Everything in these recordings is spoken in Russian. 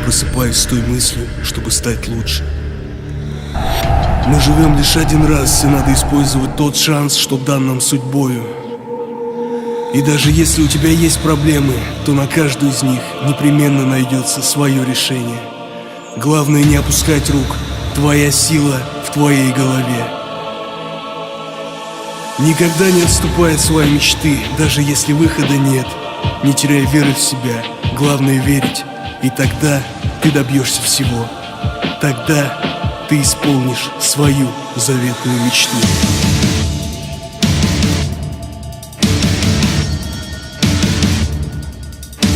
просыпаюсь с той мыслью, чтобы стать лучше. Мы живем лишь один раз, и надо использовать тот шанс, что дан нам судьбою. И даже если у тебя есть проблемы, то на каждую из них непременно найдется свое решение. Главное не опускать рук, твоя сила в твоей голове. Никогда не отступай от своей мечты, даже если выхода нет. Не теряй веры в себя, главное верить. И тогда ты добьешься всего. Тогда ты исполнишь свою заветную мечту.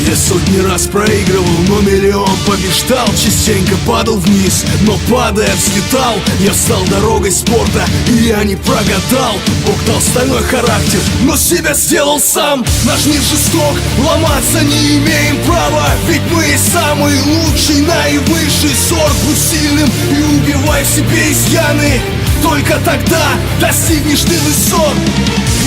Я сотни раз проигрывал, но миллион побеждал. Частенько падал вниз, но падая взлетал. Я встал дорогой спорта, и я не прогадал. Бог дал стальной характер, но себя сделал сам. Наш мир жесток, ломаться не имеем права. Ведь мы самый лучший, наивысший сорт. Будь сильным и убивай в себе изъяны. Только тогда достигнешь ты высот.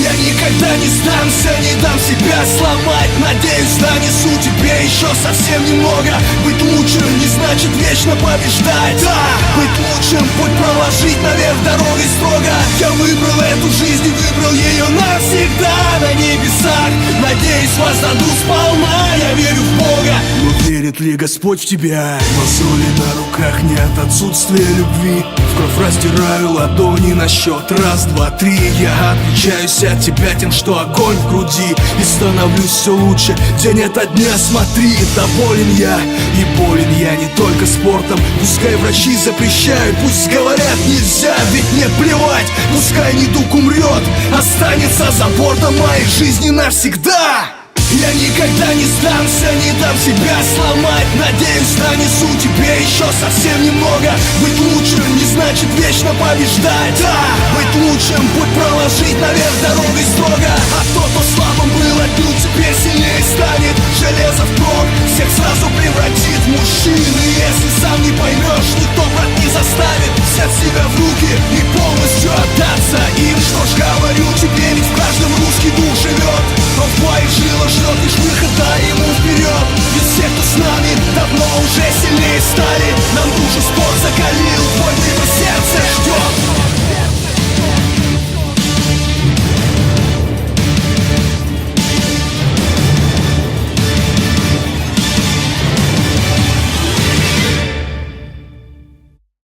Я никогда не сдамся, не дам себя сломать. Надеюсь, донесу тебе еще совсем немного. Быть лучшим не значит вечно побеждать. Да, быть лучшим, путь проложить наверх дорогой строго. Я выбрал эту жизнь и выбрал ее навсегда. На небесах, надеюсь, воздаду сполна. Я верю в Бога, но верит ли Господь в тебя? Мозоли на руках не от отсутствия любви. В кровь растираю ладони на счет раз, два, три. Я отличаюсь от тебя тем, что огонь в груди. И становлюсь все лучше день ото дня. Смотри, доволен я, и болен я не только спортом. Пускай врачи запрещают, пусть говорят нельзя. Ведь мне плевать, пускай недуг умрет, останется за бортом моей жизни навсегда. Я никогда не сдамся, не дам себя сломать. Надеюсь, донесу тебе еще совсем немного. Быть лучшим не значит вечно побеждать. Да, быть лучшим, путь проложить наверх дорогой строго. А тот, кто слабым был отнюдь, теперь сильнее станет. Железо в кровь всех сразу превратит в мужчин. И если сам не поймешь, никто брат не заставит. Все